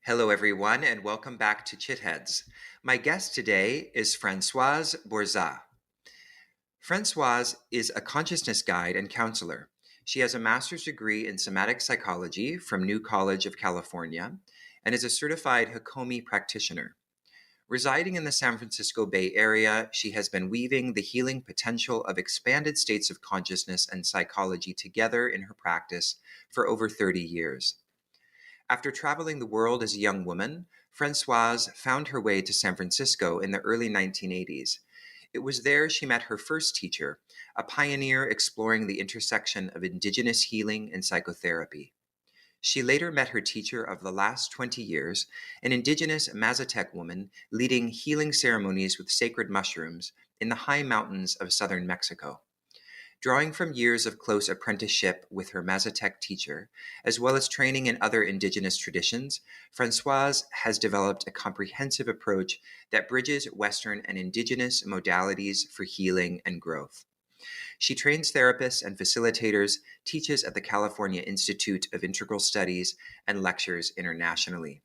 Hello, everyone, and welcome back to Chitheads. My guest today is Françoise Bourzat. Françoise is a consciousness guide and counselor. She has a master's degree in somatic psychology from New College of California and is a certified Hakomi practitioner. Residing in the San Francisco Bay Area, she has been weaving the healing potential of expanded states of consciousness and psychology together in her practice for over 30 years. After traveling the world as a young woman, Françoise found her way to San Francisco in the early 1980s. It was there she met her first teacher, a pioneer exploring the intersection of indigenous healing and psychotherapy. She later met her teacher of the last 20 years, an indigenous Mazatec woman leading healing ceremonies with sacred mushrooms in the high mountains of southern Mexico. Drawing from years of close apprenticeship with her Mazatec teacher, as well as training in other indigenous traditions, Françoise has developed a comprehensive approach that bridges Western and indigenous modalities for healing and growth. She trains therapists and facilitators, teaches at the California Institute of Integral Studies, and lectures internationally.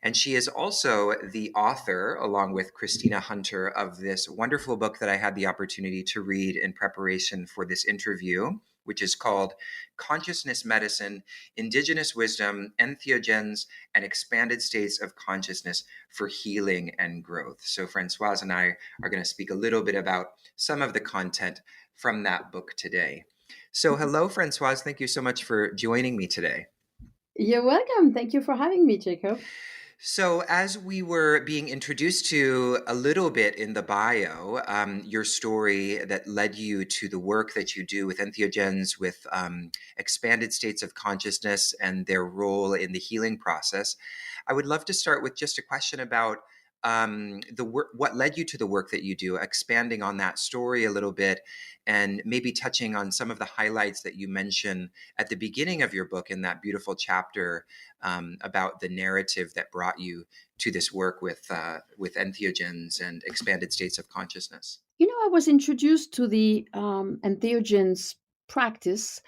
And she is also the author, along with Christina Hunter, of this wonderful book that I had the opportunity to read in preparation for this interview, which is called Consciousness Medicine, Indigenous Wisdom, Entheogens, and Expanded States of Consciousness for Healing and Growth. So Françoise and I are going to speak a little bit about some of the content from that book today. So hello, Françoise. Thank you so much for joining me today. You're welcome. Thank you for having me, Jacob. So, as we were being introduced to a little bit in the bio, your story that led you to the work that you do with entheogens, with expanded states of consciousness and their role in the healing process, I would love to start with just a question about the work, what led you to the work that you do, expanding on that story a little bit, and maybe touching on some of the highlights that you mention at the beginning of your book in that beautiful chapter about the narrative that brought you to this work with entheogens and expanded states of consciousness. I was introduced to the entheogens practice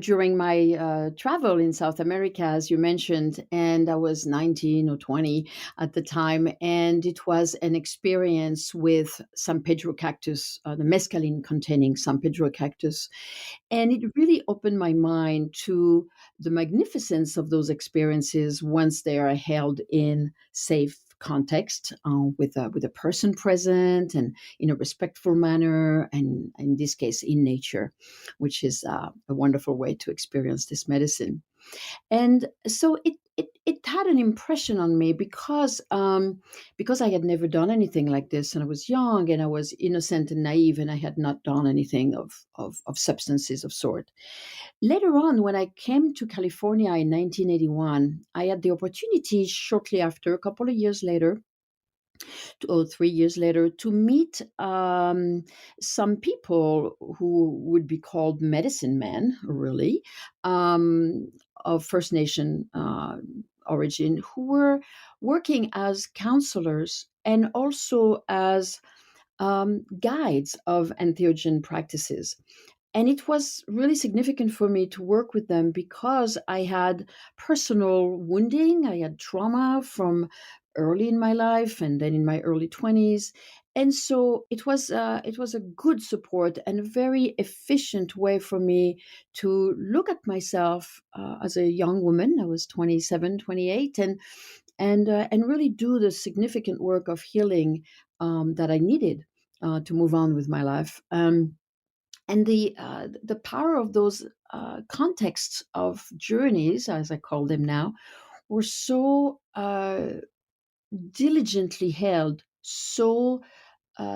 during my travel in South America, as you mentioned, and I was 19 or 20 at the time, and it was an experience with San Pedro cactus, the mescaline-containing San Pedro cactus, and it really opened my mind to the magnificence of those experiences once they are held in safe context with a person present and in a respectful manner, and in this case in nature, which is a wonderful way to experience this medicine. And so it had an impression on me because I had never done anything like this, and I was young and I was innocent and naive, and I had not done anything of substances of sort. Later on, when I came to California in 1981, I had the opportunity shortly after, a couple of years later, 2 or 3 years later, to meet some people who would be called medicine men, really, of First Nation origin, who were working as counselors and also as guides of entheogen practices. And it was really significant for me to work with them because I had personal wounding. I had trauma from early in my life and then in my early 20s. And so it was a good support and a very efficient way for me to look at myself as a young woman. I was 27, 28, and really do the significant work of healing that I needed to move on with my life. And the power of those contexts of journeys, as I call them now, were so diligently held, so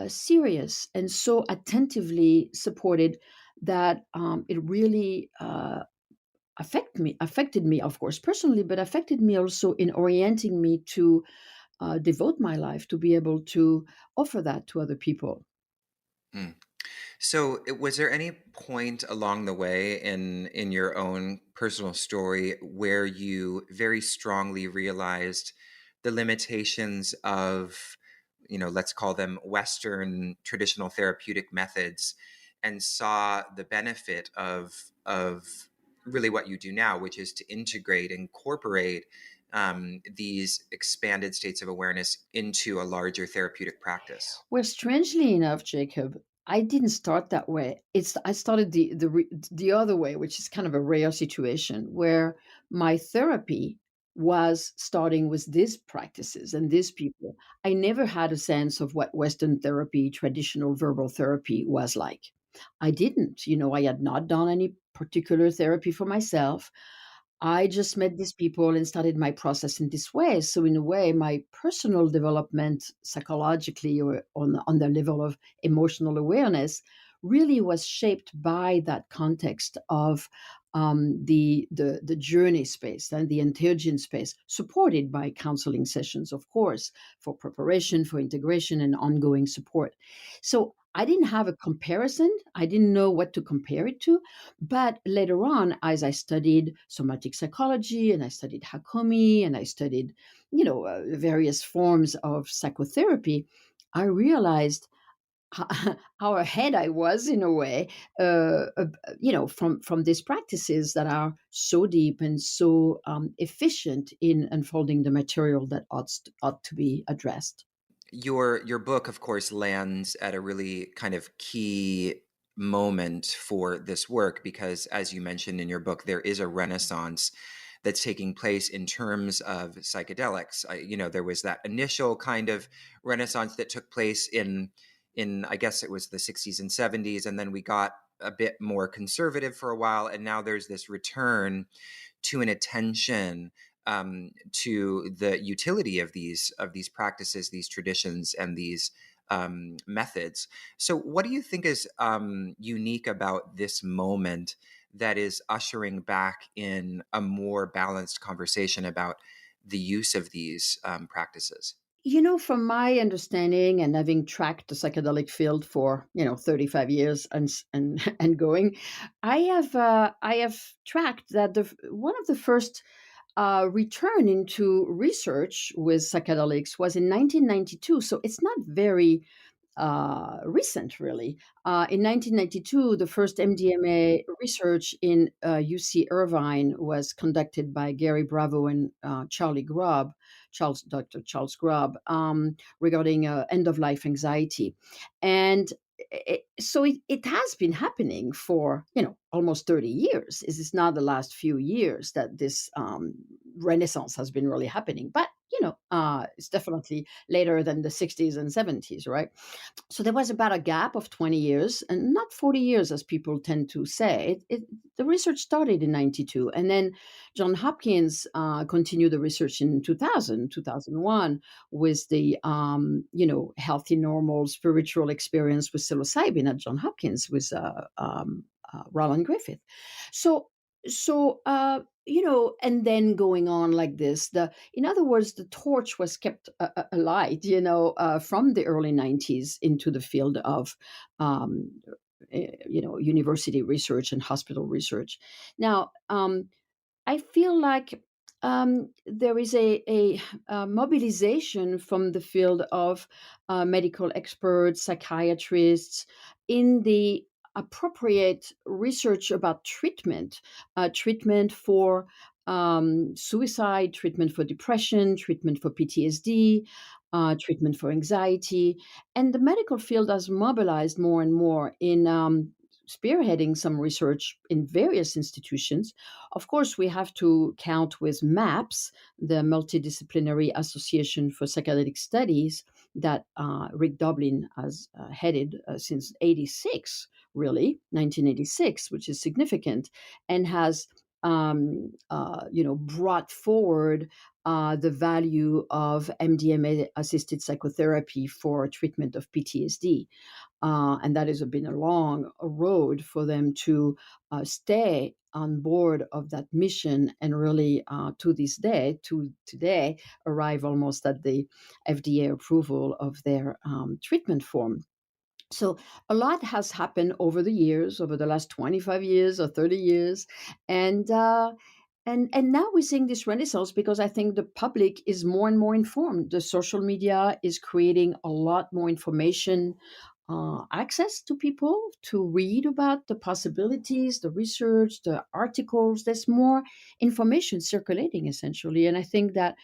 serious, and so attentively supported that it really affected me, of course, personally, but affected me also in orienting me to devote my life to be able to offer that to other people. Mm. So, was there any point along the way in your own personal story where you very strongly realized the limitations of, let's call them Western traditional therapeutic methods, and saw the benefit of really what you do now, which is to integrate, incorporate these expanded states of awareness into a larger therapeutic practice? Well, strangely enough, Jacob, I didn't start that way. I started the other way, which is kind of a rare situation where my therapy was starting with these practices and these people. I never had a sense of what Western therapy, traditional verbal therapy was like. I didn't. I had not done any particular therapy for myself. I just met these people and started my process in this way. So in a way, my personal development psychologically or on the level of emotional awareness really was shaped by that context of the journey space and the entheogen space, supported by counseling sessions, of course, for preparation, for integration, and ongoing support. So I didn't have a comparison. I didn't know what to compare it to. But later on, as I studied somatic psychology and I studied Hakomi and I studied, various forms of psychotherapy, I realized how ahead I was in a way, from these practices that are so deep and so efficient in unfolding the material that ought to be addressed. Your book, of course, lands at a really kind of key moment for this work because, as you mentioned in your book, there is a renaissance that's taking place in terms of psychedelics. There was that initial kind of renaissance that took place in I guess it was the 60s and 70s, and then we got a bit more conservative for a while, and now there's this return to an attention to the utility of these practices, these traditions, and these methods. So, what do you think is unique about this moment that is ushering back in a more balanced conversation about the use of these practices? From my understanding and having tracked the psychedelic field for 35 years and and going, I have tracked that one of the first return into research with psychedelics was in 1992. So it's not very recent, really. In 1992, the first MDMA research in UC Irvine was conducted by Gary Bravo and Dr. Charles Grubb, regarding end of life anxiety. And it has been happening for almost 30 years. It is not the last few years that this renaissance has been really happening, but it's definitely later than the 60s and 70s, right? So there was about a gap of 20 years and not 40 years as people tend to say. The research started in 92, and then John Hopkins continued the research in 2001 with the healthy normal spiritual experience with psilocybin at John Hopkins with Roland Griffith. So and then going on like this, in other words, the torch was kept alight, from the early 90s into the field of, university research and hospital research. Now, I feel like there is a mobilization from the field of medical experts, psychiatrists, in the appropriate research about treatment for suicide, treatment for depression, treatment for PTSD, treatment for anxiety. And the medical field has mobilized more and more in spearheading some research in various institutions. Of course, we have to count with MAPS, the Multidisciplinary Association for Psychedelic Studies, that Rick Doblin has headed since 86, really, 1986, which is significant, and has brought forward the value of MDMA assisted psychotherapy for treatment of PTSD. And that has been a long road for them to stay on board of that mission and really to today, arrive almost at the FDA approval of their treatment form. So a lot has happened over the years, over the last 25 years or 30 years. And and now we're seeing this renaissance because I think the public is more and more informed. The social media is creating a lot more information access to people to read about the possibilities, the research, the articles. There's more information circulating essentially, and I think that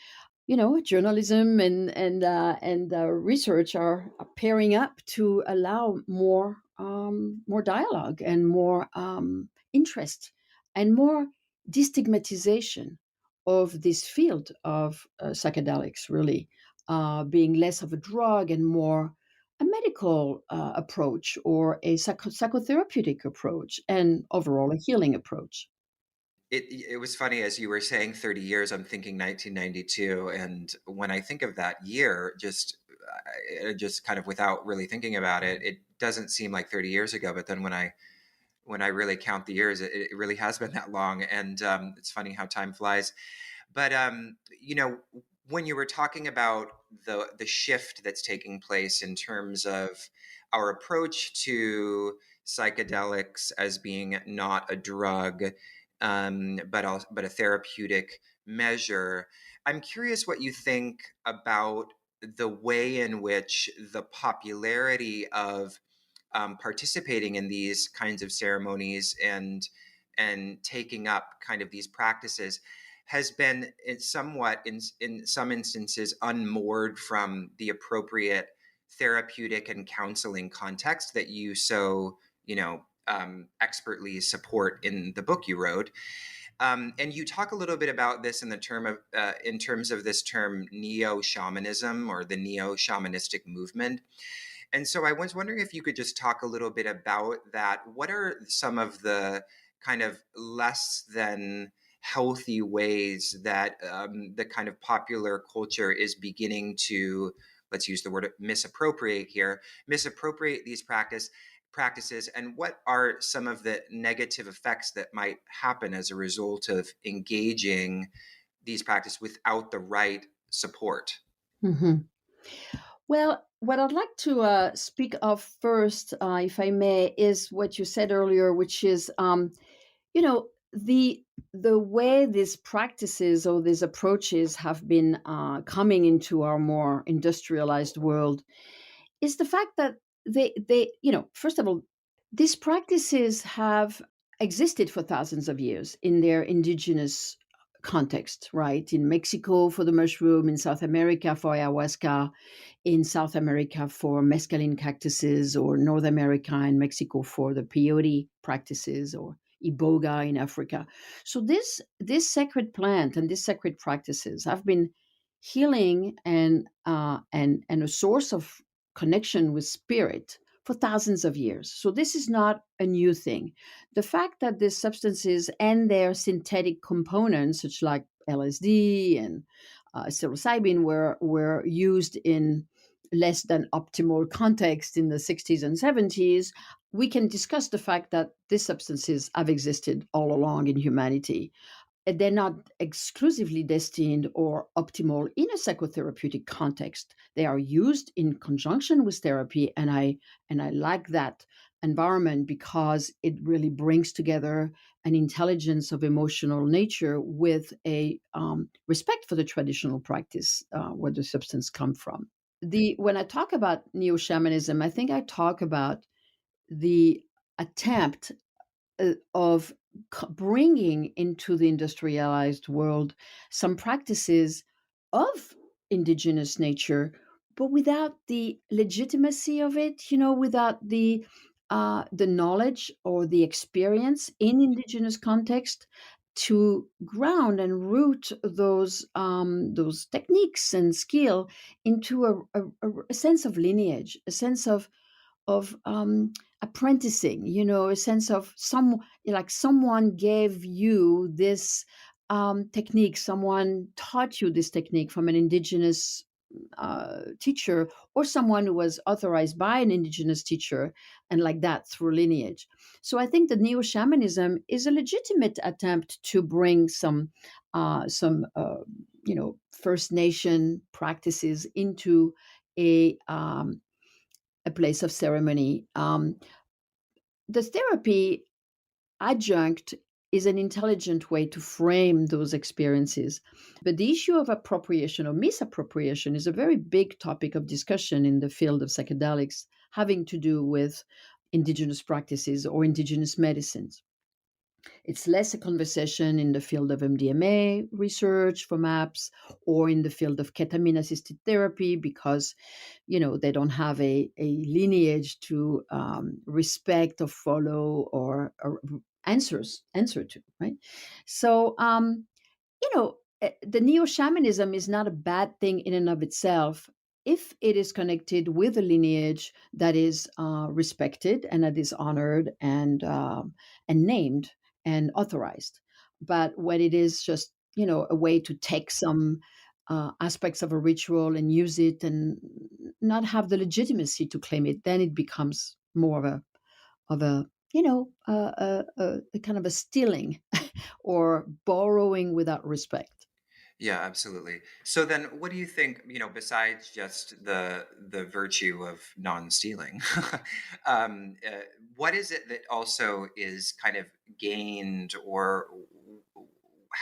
journalism and research are pairing up to allow more dialogue and more interest and more destigmatization of this field of psychedelics, really being less of a drug and more a medical approach or a psychotherapeutic approach and overall a healing approach. It was funny as you were saying 30 years, I'm thinking 1992. And when I think of that year, just kind of without really thinking about it, it doesn't seem like 30 years ago. But then when I really count the years, it really has been that long. And it's funny how time flies. But when you were talking about the shift that's taking place in terms of our approach to psychedelics as being not a drug, but a therapeutic measure, I'm curious what you think about the way in which the popularity of participating in these kinds of ceremonies and taking up kind of these practices has been in some instances unmoored from the appropriate therapeutic and counseling context that you so expertly support in the book you wrote. And you talk a little bit about this in terms of this term neo-shamanism or the neo-shamanistic movement. And so I was wondering if you could just talk a little bit about that. What are some of the kind of less than healthy ways that the kind of popular culture is beginning to, let's use the word misappropriate here, misappropriate these practices, and what are some of the negative effects that might happen as a result of engaging these practices without the right support? Mhm. Well, what I'd like to speak of first, if I may, is what you said earlier, which is, you know, the way these practices or these approaches have been coming into our more industrialized world is the fact that first of all, these practices have existed for thousands of years in their indigenous context, right? In Mexico for the mushroom, in South America for ayahuasca, in South America for mescaline cactuses, or North America and Mexico for the peyote practices, or iboga in Africa. So this sacred plant and these sacred practices have been healing and a source of connection with spirit for thousands of years. So this is not a new thing. The fact that these substances and their synthetic components, such like LSD and psilocybin, were used in less than optimal context in the 60s and 70s, we can discuss the fact that these substances have existed all along in humanity. They're not exclusively destined or optimal in a psychotherapeutic context. They are used in conjunction with therapy, and I like that environment because it really brings together an intelligence of emotional nature with a respect for the traditional practice where the substance come from. The When I talk about neo shamanism, I think I talk about the attempt of bringing into the industrialized world some practices of indigenous nature, but without the legitimacy of it, without the knowledge or the experience in indigenous context to ground and root those techniques and skill into a sense of lineage, a sense of apprenticing, a sense of someone gave you this technique, someone taught you this technique from an indigenous teacher, or someone who was authorized by an indigenous teacher, and like that through lineage. So I think the neo shamanism is a legitimate attempt to bring some First Nation practices into a um, a place of ceremony. The therapy adjunct is an intelligent way to frame those experiences. But the issue of appropriation or misappropriation is a very big topic of discussion in the field of psychedelics. having to do with indigenous practices or indigenous medicines. It's less a conversation in the field of MDMA research for MAPS or in the field of ketamine assisted therapy because, they don't have a lineage to respect or follow or answer to, right? So, the neo shamanism is not a bad thing in and of itself if it is connected with a lineage that is respected and that is honored and named and authorized. But when it is just a way to take some aspects of a ritual and use it and not have the legitimacy to claim it, then it becomes more of a a kind of a stealing or borrowing without respect. Yeah, absolutely. So then what do you think, besides just the virtue of non-stealing, what is it that also is kind of gained, or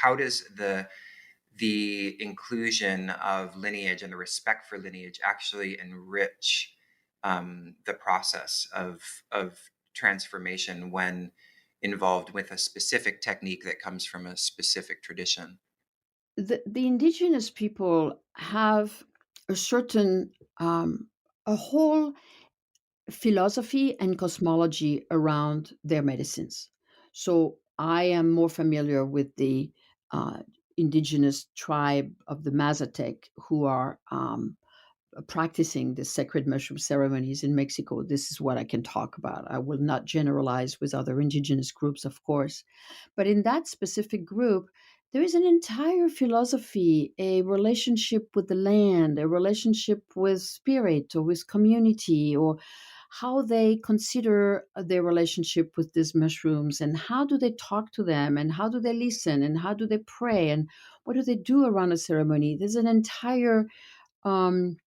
how does the inclusion of lineage and the respect for lineage actually enrich the process of transformation when involved with a specific technique that comes from a specific tradition? The indigenous people have a certain a whole philosophy and cosmology around their medicines. So I am more familiar with the uh, indigenous tribe of the Mazatec who are practicing the sacred mushroom ceremonies in Mexico. This is what I can talk about. I will not generalize with other indigenous groups, of course. But in that specific group, there is an entire philosophy, a relationship with the land, a relationship with spirit or with community, or how they consider their relationship with these mushrooms and how do they talk to them and how do they listen and how do they pray and what do they do around a ceremony. There's an entire um,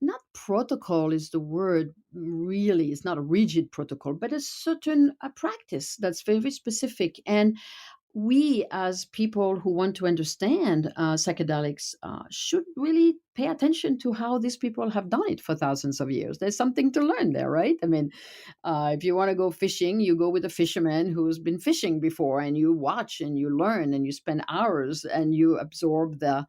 not protocol is the word really, it's not a rigid protocol, but a certain practice that's very specific. And we as people who want to understand psychedelics should really pay attention to how these people have done it for thousands of years. There's something to learn there, right? I mean, if you want to go fishing, you go with a fisherman who's been fishing before, and you watch and you learn and you spend hours and you absorb the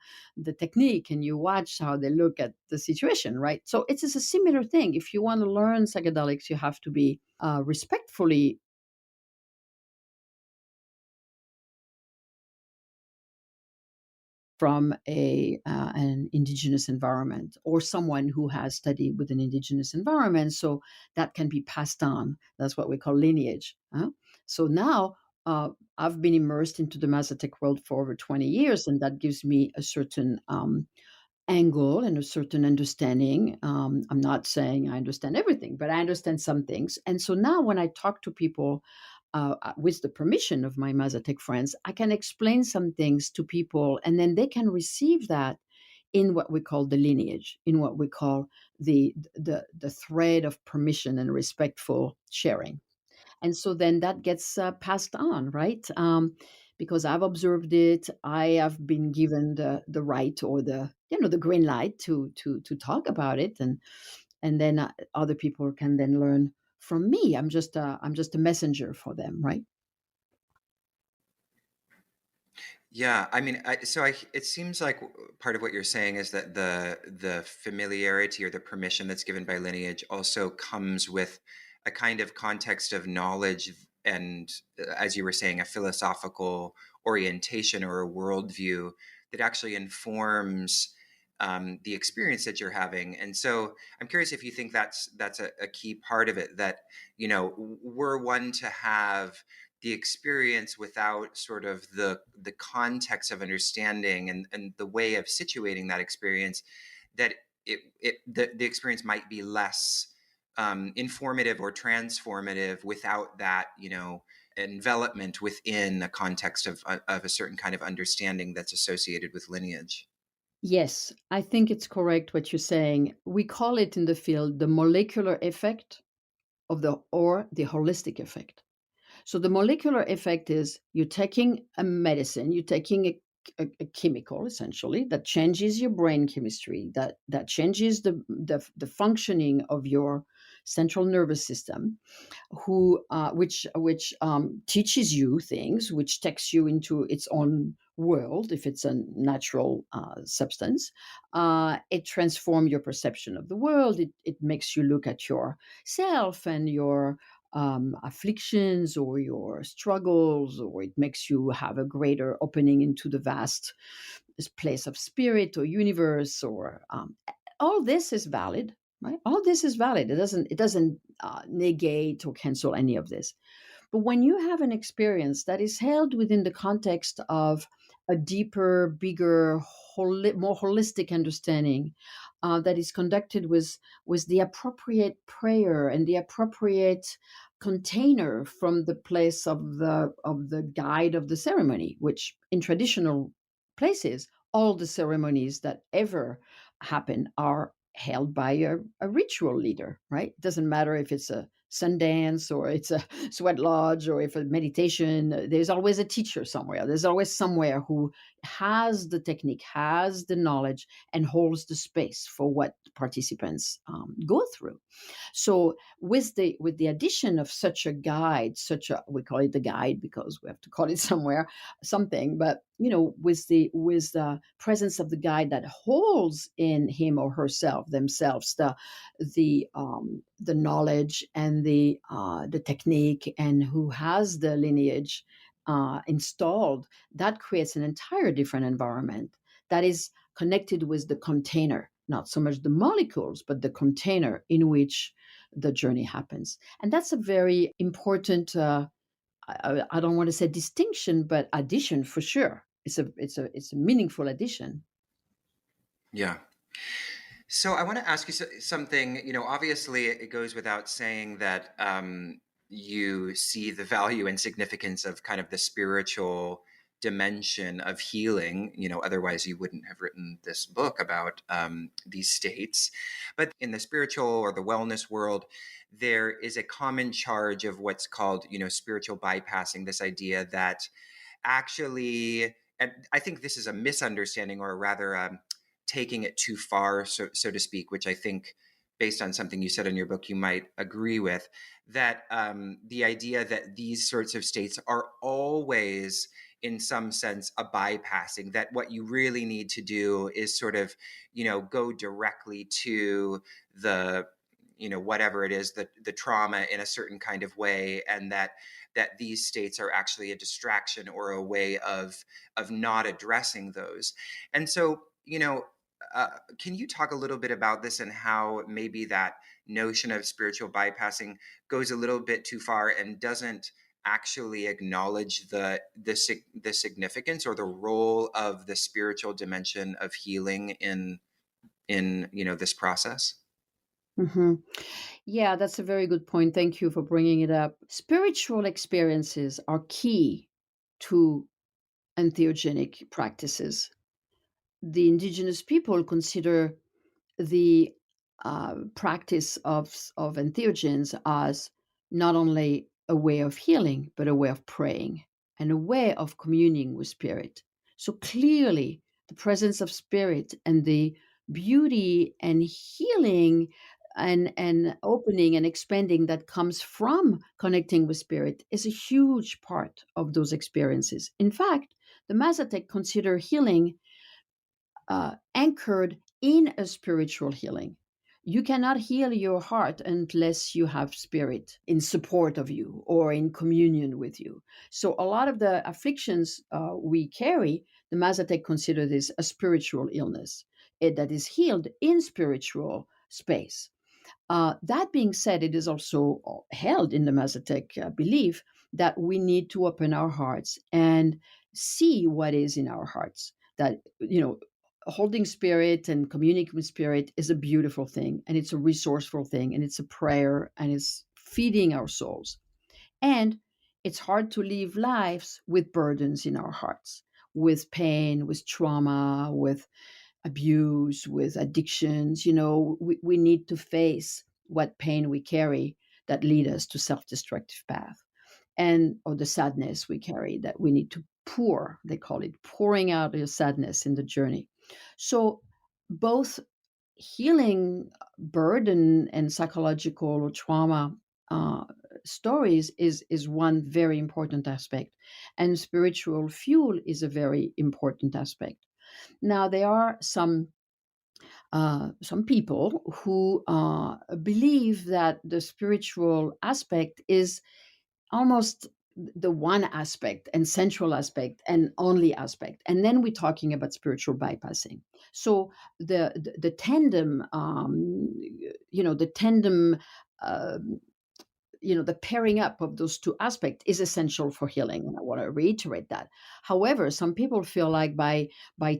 technique and you watch how they look at the situation, right? So it's a similar thing. If you want to learn psychedelics, you have to be respectfully from an indigenous environment or someone who has studied with an indigenous environment, so that can be passed on. That's what we call lineage, huh? So now I've been immersed into the Mazatec world for over 20 years, and that gives me a certain angle and a certain understanding. I'm not saying I understand everything, but I understand some things. And so now when I talk to people with the permission of my Mazatec friends, I can explain some things to people, and then they can receive that in what we call the lineage, in what we call the thread of permission and respectful sharing. And so then that gets passed on, right? Because I've observed it, I have been given the right or the green light to talk about it, and then other people can then learn from me. I'm just a messenger for them, right? Yeah, I mean, it seems like part of what you're saying is that the familiarity or the permission that's given by lineage also comes with a kind of context of knowledge and, as you were saying, a philosophical orientation or a worldview that actually informs the experience that you're having. And so, I'm curious if you think that's a key part of it. That we're one to have the experience without sort of the context of understanding and the way of situating that experience, that the experience might be less informative or transformative without that envelopment within the context of a certain kind of understanding that's associated with lineage. Yes, I think it's correct what you're saying. We call it in the field the molecular effect or the holistic effect. So the molecular effect is you're taking a medicine, you're taking a chemical essentially that changes your brain chemistry, that changes the functioning of your central nervous system, who which teaches you things, which takes you into its own world if it's a natural substance. It transforms your perception of the world. It makes you look at yourself and your afflictions or your struggles, or it makes you have a greater opening into the vast place of spirit or universe. Or all this is valid, right? All this is valid. It doesn't negate or cancel any of this. But when you have an experience that is held within the context of a deeper, bigger, more holistic understanding, that is conducted with the appropriate prayer and the appropriate container from the place of the guide of the ceremony, which in traditional places, all the ceremonies that ever happen are held by a ritual leader, right? It doesn't matter if it's a Sundance or it's a sweat lodge or if a meditation. There's always a teacher somewhere. There's always somewhere who has the technique, has the knowledge, and holds the space for what participants go through. So with the addition of such a guide, we call it the guide because we have to call it somewhere something, but with the presence of the guide that holds in him or herself themselves the knowledge and the technique, and who has the lineage installed, that creates an entire different environment that is connected with the container, not so much the molecules, but the container in which the journey happens. And that's a very important, I don't want to say distinction, but addition for sure. It's a meaningful addition. Yeah. So I want to ask you something. Obviously, it goes without saying that you see the value and significance of kind of the spiritual dimension of healing. Otherwise you wouldn't have written this book about these states. But in the spiritual or the wellness world, there is a common charge of what's called, spiritual bypassing. This idea that actually, and I think this is a misunderstanding, or rather taking it too far, so to speak, which I think, based on something you said in your book, you might agree with, that the idea that these sorts of states are always, in some sense, a bypassing, that what you really need to do is sort of, go directly to the, whatever it is, the trauma in a certain kind of way, and that these states are actually a distraction or a way of not addressing those. And so, can you talk a little bit about this and how maybe that notion of spiritual bypassing goes a little bit too far and doesn't actually acknowledge the significance or the role of the spiritual dimension of healing in this process? Hmm. Yeah, that's a very good point. Thank you for bringing it up. Spiritual experiences are key to entheogenic practices. The indigenous people consider the practice of entheogens as not only a way of healing, but a way of praying and a way of communing with spirit. So clearly, the presence of spirit and the beauty and healing and opening and expanding that comes from connecting with spirit is a huge part of those experiences. In fact, the Mazatec consider healing anchored in a spiritual healing. You cannot heal your heart unless you have spirit in support of you or in communion with you. So, a lot of the afflictions we carry, the Mazatec consider this a spiritual illness that is healed in spiritual space. That being said, it is also held in the Mazatec belief that we need to open our hearts and see what is in our hearts. That, holding spirit and communicating with spirit is a beautiful thing, and it's a resourceful thing, and it's a prayer, and it's feeding our souls. And it's hard to live lives with burdens in our hearts, with pain, with trauma, with abuse, with addictions. We need to face what pain we carry that lead us to self-destructive path, and or the sadness we carry that we need to pour. They call it pouring out your sadness in the journey. So both healing burden and psychological or trauma uh, stories is one very important aspect, and spiritual fuel is a very important aspect. Now there are some people who believe that the spiritual aspect is almost the one aspect and central aspect and only aspect, and then we're talking about spiritual bypassing. So the tandem, the tandem, uh, the pairing up of those two aspects is essential for healing, and I want to reiterate that. However, some people feel like by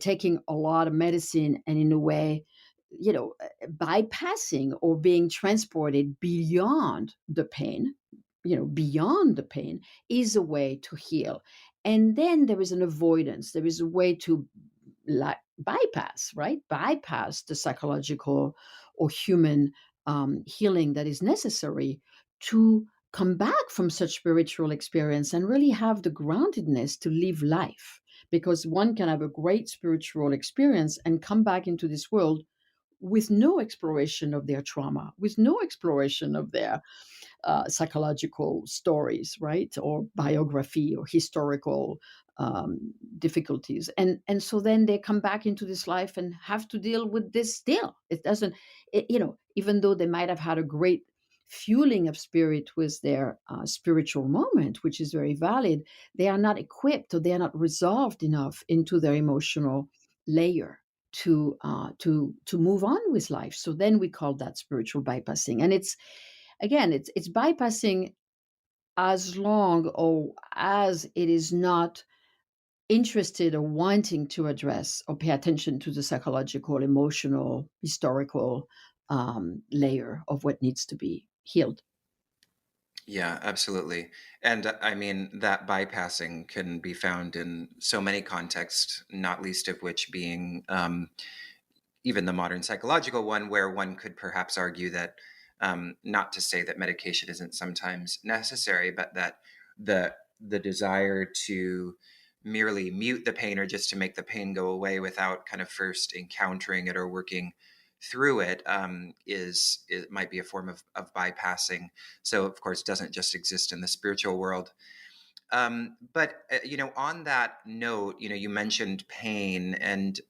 taking a lot of medicine and in a way, bypassing or being transported beyond the pain is a way to heal. And then there is an avoidance. There is a way to bypass, right? Bypass the psychological or human healing that is necessary to come back from such spiritual experience and really have the groundedness to live life. Because one can have a great spiritual experience and come back into this world with no exploration of their trauma, with no exploration of their psychological stories, right, or biography or historical difficulties, and so then they come back into this life and have to deal with this still. It doesn't, even though they might have had a great fueling of spirit with their spiritual moment, which is very valid, they are not equipped or they are not resolved enough into their emotional layer to move on with life. So then we call that spiritual bypassing, and it's bypassing as long or as it is not interested or wanting to address or pay attention to the psychological, emotional, historical layer of what needs to be healed. Yeah, absolutely. And I mean, that bypassing can be found in so many contexts, not least of which being even the modern psychological one, where one could perhaps argue that, not to say that medication isn't sometimes necessary, but that the desire to merely mute the pain or just to make the pain go away without kind of first encountering it or working through it, it might be a form of bypassing. So of course it doesn't just exist in the spiritual world. But on that note, you mentioned pain, and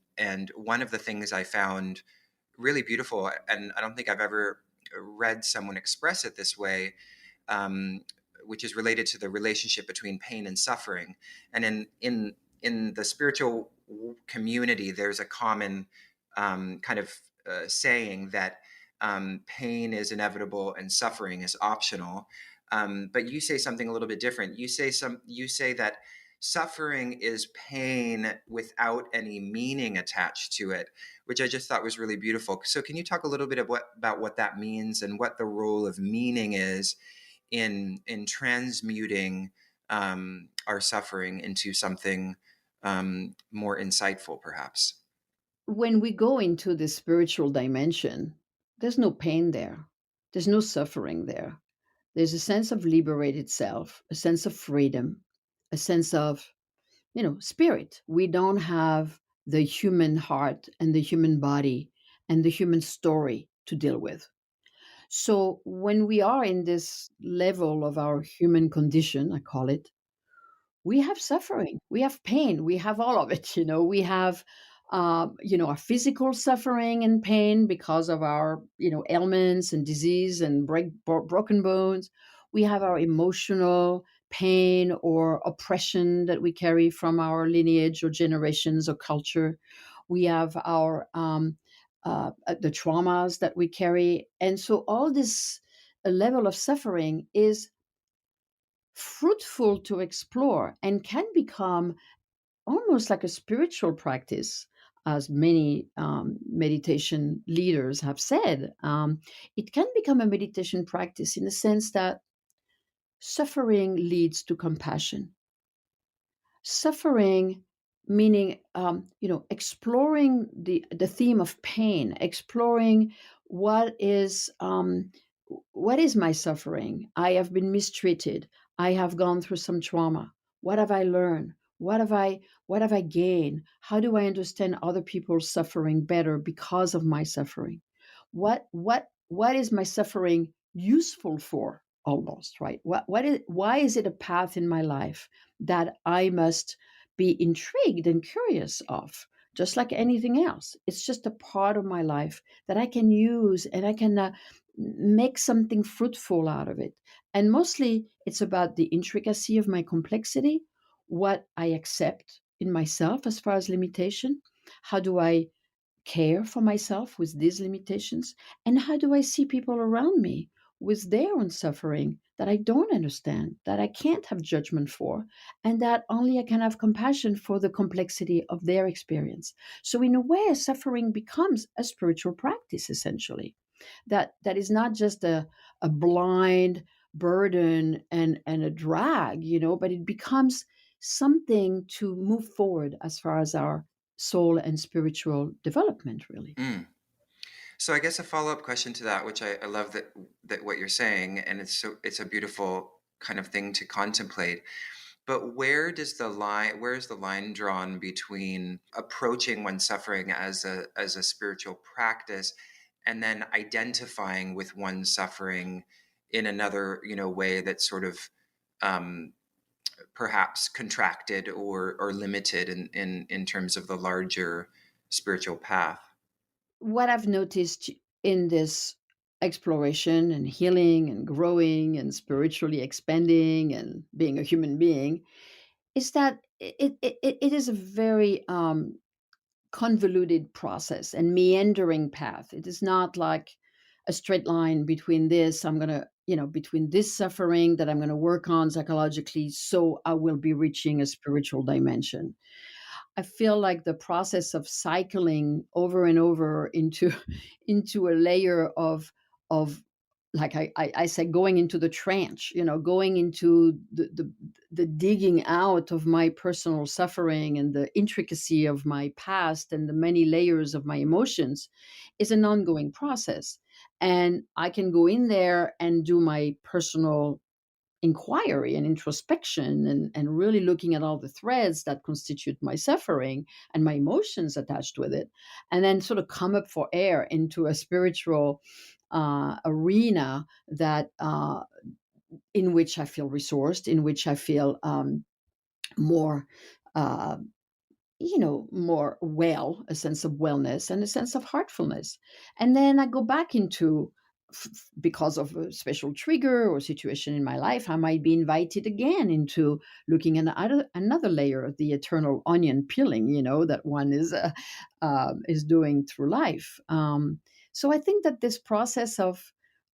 one of the things I found really beautiful, and I don't think I've ever read someone express it this way, um, which is related to the relationship between pain and suffering. And in the spiritual community, there's a common kind of saying that pain is inevitable and suffering is optional. But you say something a little bit different. You say that suffering is pain without any meaning attached to it, which I just thought was really beautiful. So can you talk a little bit about what that means and what the role of meaning is in transmuting our suffering into something more insightful, perhaps? When we go into the spiritual dimension, there's no pain there, there's no suffering there. There's a sense of liberated self, a sense of freedom, a sense of spirit. We don't have the human heart and the human body and the human story to deal with. So when we are in this level of our human condition, I call it, we have suffering, we have pain, we have all of it. We have our physical suffering and pain because of our ailments and disease and broken bones. We have our emotional pain or oppression that we carry from our lineage or generations or culture. We have our the traumas that we carry, and so all this level of suffering is fruitful to explore and can become almost like a spiritual practice, as many meditation leaders have said. It can become a meditation practice in the sense that suffering leads to compassion. Suffering, meaning, exploring the theme of pain, exploring what is my suffering. I have been mistreated. I have gone through some trauma. What have I learned? What have I gained? How do I understand other people's suffering better because of my suffering? What is my suffering useful for, almost, right? Why is it a path in my life that I must be intrigued and curious of, just like anything else? It's just a part of my life that I can use, and I can make something fruitful out of it. And mostly it's about the intricacy of my complexity, what I accept in myself as far as limitation. How do I care for myself with these limitations? And how do I see people around me with their own suffering that I don't understand, that I can't have judgment for, and that only I can have compassion for the complexity of their experience? So, in a way, suffering becomes a spiritual practice, essentially. That is not just a blind burden and a drag, but it becomes something to move forward as far as our soul and spiritual development, really. Mm. So I guess a follow-up question to that, which I love that what you're saying, and it's a beautiful kind of thing to contemplate. But where is the line drawn between approaching one's suffering as a spiritual practice and then identifying with one's suffering in another, way that's sort of um, perhaps contracted or limited in terms of the larger spiritual path? What I've noticed in this exploration and healing and growing and spiritually expanding and being a human being is that it is a very convoluted process and meandering path. It is not like a straight line between this, between this suffering that I'm going to work on psychologically, so I will be reaching a spiritual dimension. I feel like the process of cycling over and over into into a layer of like I say, going into the trench, going into the digging out of my personal suffering and the intricacy of my past and the many layers of my emotions is an ongoing process. And I can go in there and do my personal inquiry and introspection, and really looking at all the threads that constitute my suffering and my emotions attached with it, and then sort of come up for air into a spiritual arena that in which I feel resourced, in which I feel more uh, more well, a sense of wellness and a sense of heartfulness. And then I go back into, because of a special trigger or situation in my life, I might be invited again into looking at another layer of the eternal onion peeling, that one is doing through life. So I think that this process of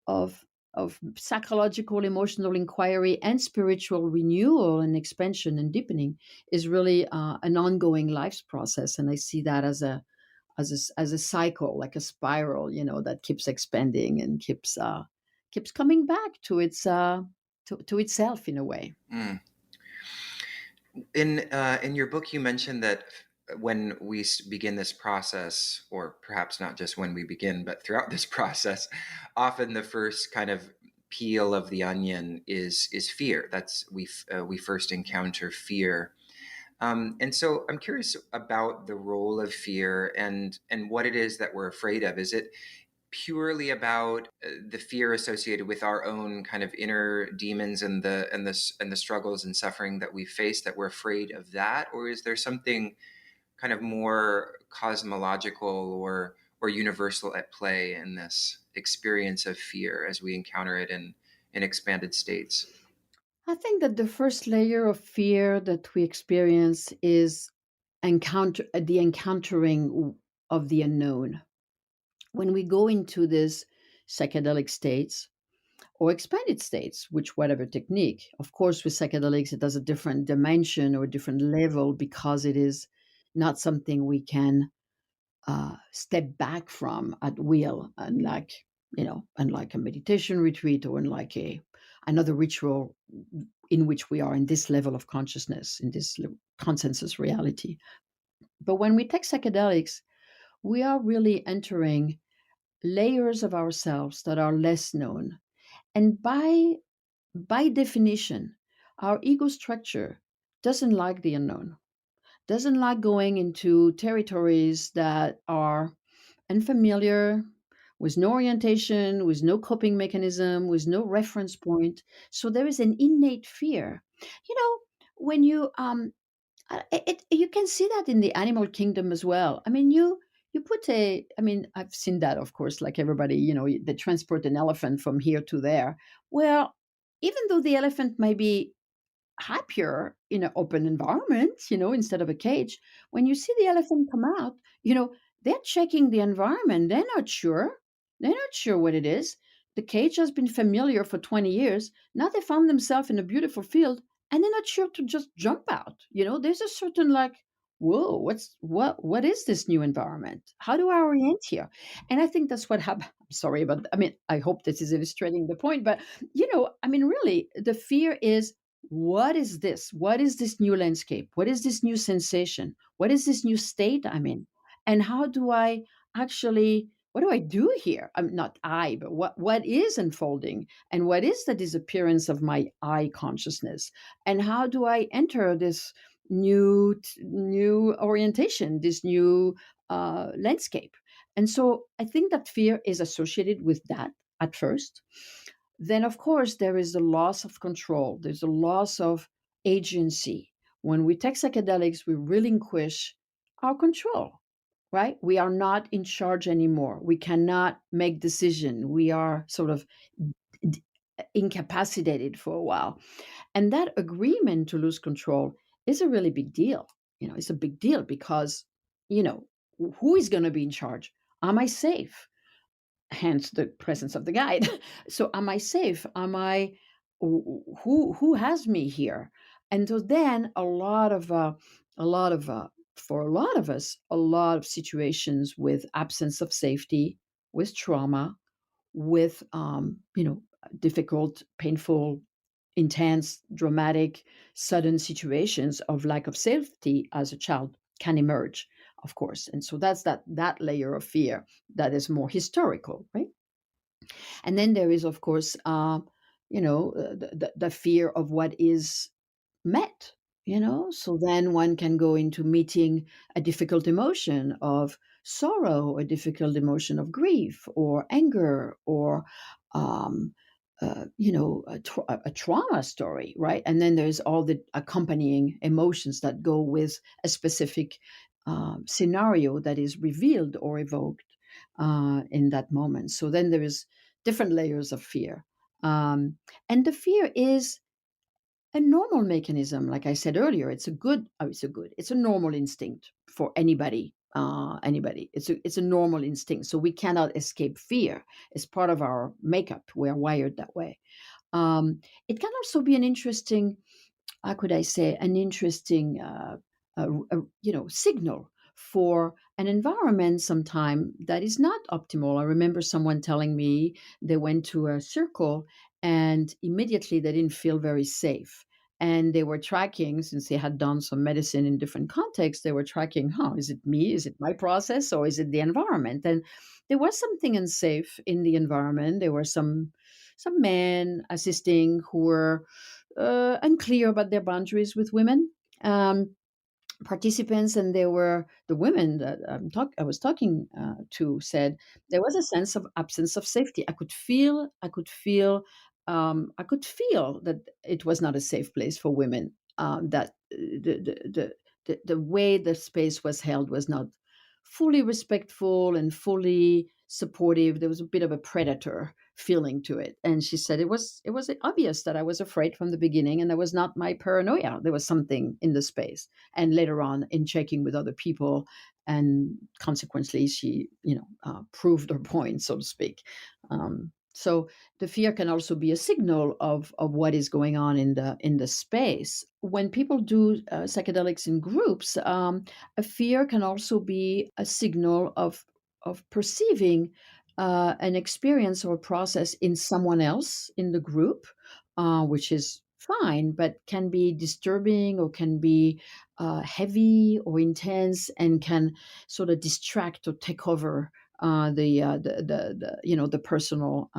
of psychological, emotional inquiry and spiritual renewal and expansion and deepening is really an ongoing life's process, and I see that as a cycle, like a spiral, that keeps expanding and keeps coming back to its to itself in a way. Mm. In your book, you mentioned that when we begin this process, or perhaps not just when we begin, but throughout this process, often the first kind of peel of the onion is fear. That's we first encounter fear, and so I'm curious about the role of fear and what it is that we're afraid of. Is it purely about the fear associated with our own kind of inner demons and the struggles and suffering that we face, that we're afraid of that, or is there something kind of more cosmological or universal at play in this experience of fear as we encounter it in expanded states? I think that the first layer of fear that we experience is the encountering of the unknown. When we go into these psychedelic states or expanded states, which whatever technique, of course, with psychedelics, it has a different dimension or a different level because it is not something we can step back from at will, unlike a meditation retreat or unlike another ritual in which we are in this level of consciousness, in this consensus reality. But when we take psychedelics, we are really entering layers of ourselves that are less known. And by definition, our ego structure doesn't like the unknown, doesn't like going into territories that are unfamiliar, with no orientation, with no coping mechanism, with no reference point. So there is an innate fear. You know, when you you can see that in the animal kingdom as well. I mean, you put a. I mean, I've seen that, of course, like everybody. They transport an elephant from here to there. Well, even though the elephant may be happier in an open environment, instead of a cage. When you see the elephant come out, they're checking the environment. They're not sure. They're not sure what it is. The cage has been familiar for 20 years. Now they found themselves in a beautiful field and they're not sure to just jump out. There's a certain like, whoa, what is this new environment? How do I orient here? And I think that's what happened. I'm sorry, but I mean, I hope this is illustrating the point. But I mean, really, the fear is, what is this? What is this new landscape? What is this new sensation? What is this new state I'm in? And how do I actually, what do I do here? I'm not I, but what is unfolding? And what is the disappearance of my I consciousness? And how do I enter this new orientation, this new landscape? And so I think that fear is associated with that at first. Then, of course, there is the loss of control. There's a loss of agency. When we take psychedelics, we relinquish our control, right? We are not in charge anymore. We cannot make decision. We are sort of d- incapacitated for a while. And that agreement to lose control is a really big deal. It's a big deal because, you know, who is going to be in charge? Am I safe? Hence the presence of the guide. So am I safe? Am I who has me here? And so then a lot of for a lot of us, a lot of situations with absence of safety, with trauma, with difficult, painful, intense, dramatic, sudden situations of lack of safety as a child can emerge, of course. And so that's that layer of fear that is more historical, right? And then there is, of course, the fear of what is met. So then one can go into meeting a difficult emotion of sorrow, a difficult emotion of grief or anger, or um, a trauma story, right? And then there's all the accompanying emotions that go with a specific scenario that is revealed or evoked in that moment. So then there is different layers of fear. And the fear is a normal mechanism. Like I said earlier, it's a normal instinct for anybody. Anybody, it's a normal instinct. So we cannot escape fear. It's part of our makeup. We are wired that way. It can also be an interesting, how could I say, an interesting, signal for an environment sometime that is not optimal. I remember someone telling me they went to a circle and immediately they didn't feel very safe. And they were tracking, since they had done some medicine in different contexts, they were tracking, is it me? Is it my process? Or is it the environment? And there was something unsafe in the environment. There were some men assisting who were unclear about their boundaries with women participants, and there were the women that I was talking to said there was a sense of absence of safety. I could feel that it was not a safe place for women. That the way the space was held was not fully respectful and fully supportive. There was a bit of a predator feeling to it. And she said it was obvious that I was afraid from the beginning, and that was not my paranoia. There was something in the space. And later on, in checking with other people, and consequently, she proved her point, so to speak. So the fear can also be a signal of what is going on in the space. When people do psychedelics in groups, a fear can also be a signal of perceiving an experience or process in someone else in the group, which is fine, but can be disturbing or can be heavy or intense and can sort of distract or take over the personal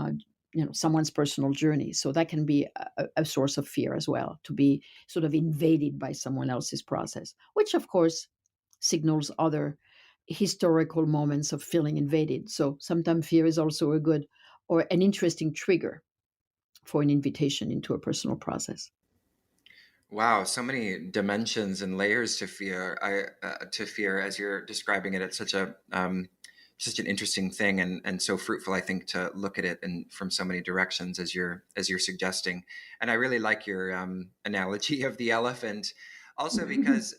someone's personal journey. So that can be a source of fear as well, to be sort of invaded by someone else's process, which of course signals other historical moments of feeling invaded. So sometimes fear is also a good or an interesting trigger for an invitation into a personal process. Wow, so many dimensions and layers to fear. To fear as you're describing it. It's such an interesting thing, and so fruitful. I think to look at it and from so many directions as you're suggesting. And I really like your analogy of the elephant, also because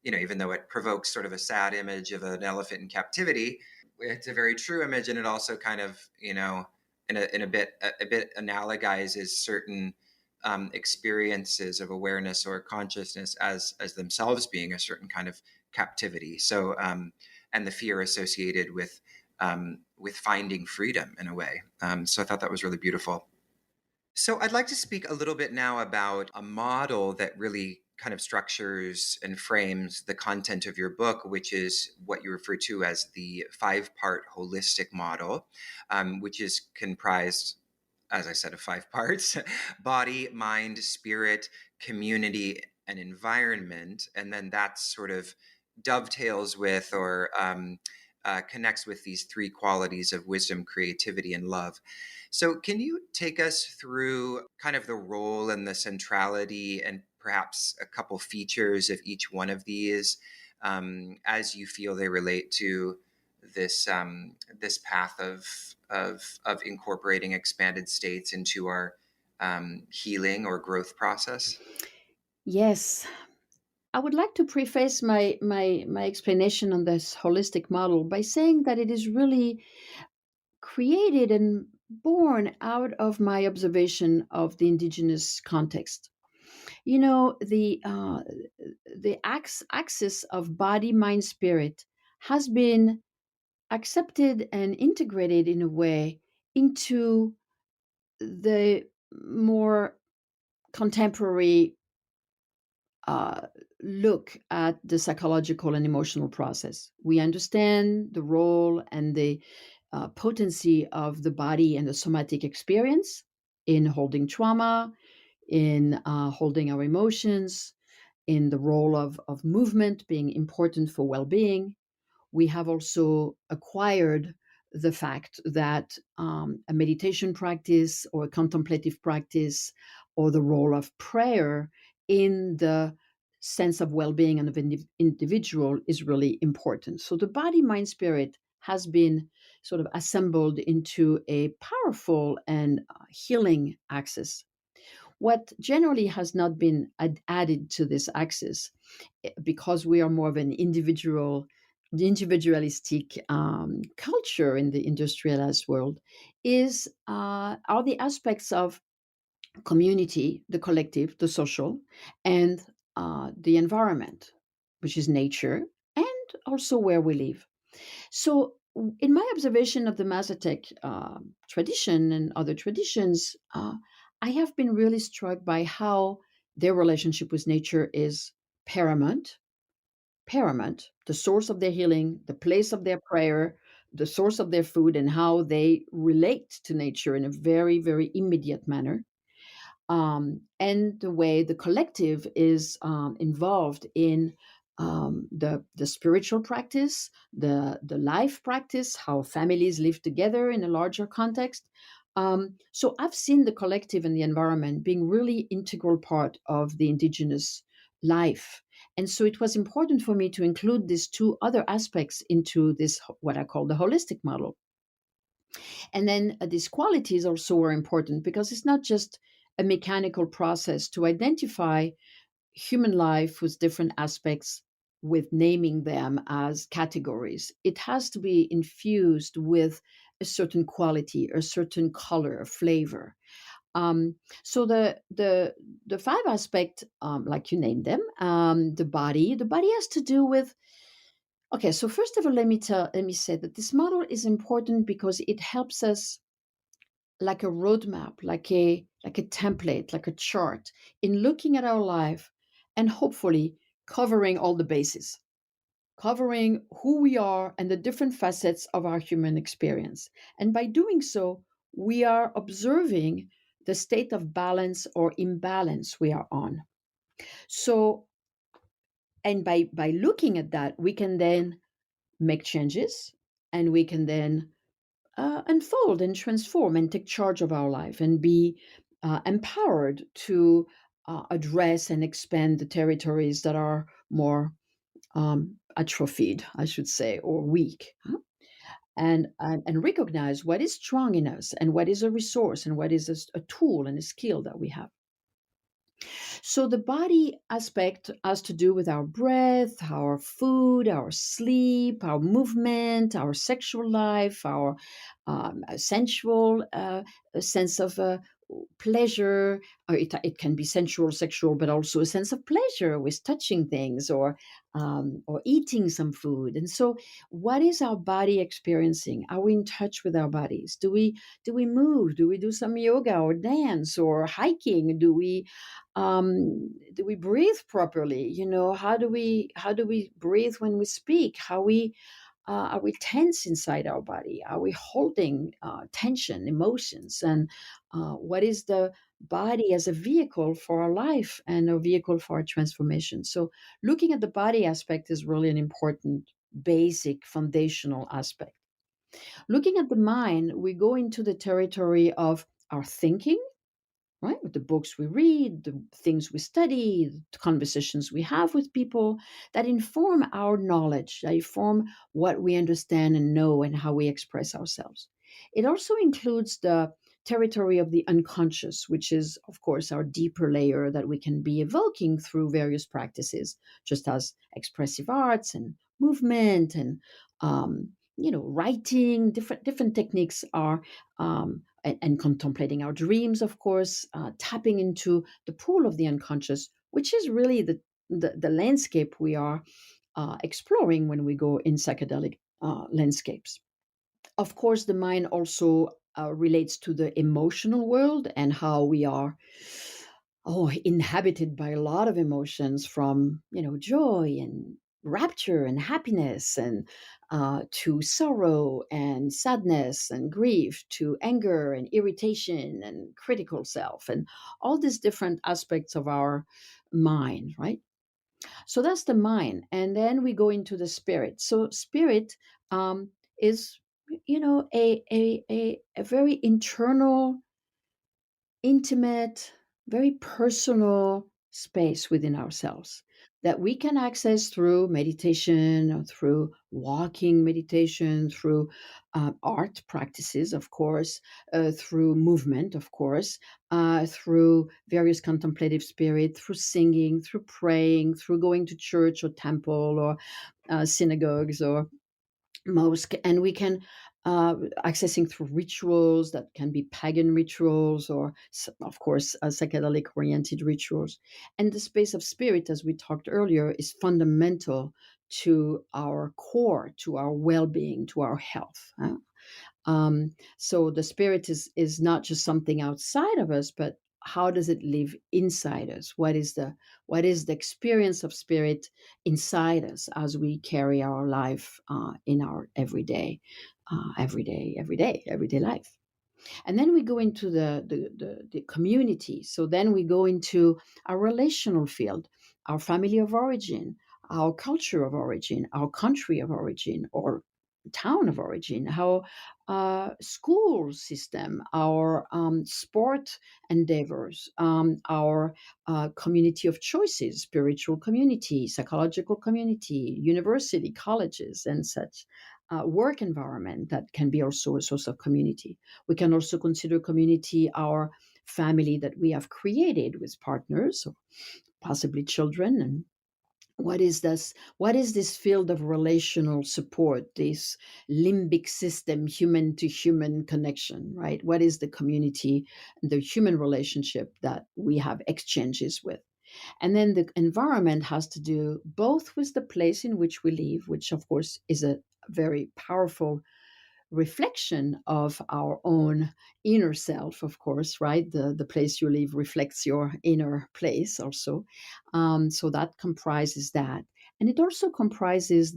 even though it provokes sort of a sad image of an elephant in captivity, it's a very true image, and it also kind of in a bit analogizes certain experiences of awareness or consciousness as themselves being a certain kind of captivity. So and the fear associated with finding freedom in a way. So I thought that was really beautiful. So I'd like to speak a little bit now about a model that really kind of structures and frames the content of your book, which is what you refer to as the 5-part holistic model, which is comprised, as I said, of 5 parts: body, mind, spirit, community, and environment. And then that sort of dovetails with or connects with these 3 qualities of wisdom, creativity, and love. So, can you take us through kind of the role and the centrality and perhaps a couple features of each one of these as you feel they relate to this path of incorporating expanded states into our healing or growth process? Yes, I would like to preface my explanation on this holistic model by saying that it is really created and born out of my observation of the indigenous context. The axis of body, mind, spirit has been accepted and integrated in a way into the more contemporary uh, look at the psychological and emotional process. We understand the role and the potency of the body and the somatic experience in holding trauma, in holding our emotions, in the role of movement being important for well being. We have also acquired the fact that a meditation practice or a contemplative practice or the role of prayer in the sense of well-being of an individual is really important. So the body, mind, spirit has been sort of assembled into a powerful and healing axis. What generally has not been added to this axis, because we are more of an individualistic culture in the industrialized world, are the aspects of community, the collective, the social, and the environment, which is nature, and also where we live. So, in my observation of the Mazatec tradition and other traditions, I have been really struck by how their relationship with nature is paramount. Paramount, the source of their healing, the place of their prayer, the source of their food, and how they relate to nature in a very, very immediate manner, and the way the collective is involved in the spiritual practice, the life practice, how families live together in a larger context. So I've seen the collective and the environment being really integral part of the indigenous life. And so it was important for me to include these 2 other aspects into this, what I call the holistic model. And then these qualities also are important because it's not just a mechanical process to identify human life with different aspects, with naming them as categories. It has to be infused with a certain quality, a certain color, a flavor. So the 5 aspect, like you named them, the body has to do with. Okay, so first of all, let me say that this model is important because it helps us, like a roadmap, like a template, like a chart, in looking at our life and hopefully covering all the bases, covering who we are and the different facets of our human experience. And by doing so, we are observing the state of balance or imbalance we are on. So, and by looking at that, we can then make changes, and we can then unfold and transform and take charge of our life and be empowered to address and expand the territories that are more atrophied, I should say, or weak. Huh? And recognize what is strong in us and what is a resource and what is a tool and a skill that we have. So the body aspect has to do with our breath, our food, our sleep, our movement, our sexual life, our sensual sense of pleasure. It can be sensual, sexual, but also a sense of pleasure with touching things or eating some food. And so, what is our body experiencing? Are we in touch with our bodies? Do we move? Do we do some yoga or dance or hiking? Do we breathe properly? How do we breathe when we speak? Are we tense inside our body? Are we holding tension, emotions? And what is the body as a vehicle for our life and a vehicle for our transformation? So, looking at the body aspect is really an important, basic, foundational aspect. Looking at the mind, we go into the territory of our thinking, right? With the books we read, the things we study, the conversations we have with people that inform our knowledge, that inform what we understand and know and how we express ourselves. It also includes the territory of the unconscious, which is, of course, our deeper layer that we can be evoking through various practices, just as expressive arts and movement and writing. Different techniques are and contemplating our dreams, of course, tapping into the pool of the unconscious, which is really the landscape we are exploring when we go in psychedelic landscapes. Of course, the mind also relates to the emotional world and how we are inhabited by a lot of emotions, from joy and rapture and happiness, and to sorrow and sadness and grief, to anger and irritation and critical self, and all these different aspects of our mind, right? So that's the mind, and then we go into the spirit. So spirit is a very internal, intimate, very personal space within ourselves that we can access through meditation, or through walking meditation, through art practices, of course, through movement, of course, through various contemplative spirit, through singing, through praying, through going to church or temple or synagogues or mosque, and we can accessing through rituals that can be pagan rituals or of course psychedelic oriented rituals. And the space of spirit, as we talked earlier, is fundamental to our core, to our well-being, to our health. So the spirit is not just something outside of us, but how does it live inside us? What is the experience of spirit inside us as we carry our life in our everyday life? And then we go into the community. So then we go into our relational field, our family of origin, our culture of origin, our country of origin, or town of origin, how school system, our sport endeavors, our community of choices, spiritual community, psychological community, university, colleges, and such. Work environment that can be also a source of community. We can also consider community our family that we have created with partners or possibly children. And what is this field of relational support, this limbic system, human to human connection, right? What is the community, the human relationship that we have exchanges with? And then the environment has to do both with the place in which we live, which of course is a very powerful reflection of our own inner self, of course, right? The place you live reflects your inner place also. So that comprises that. And it also comprises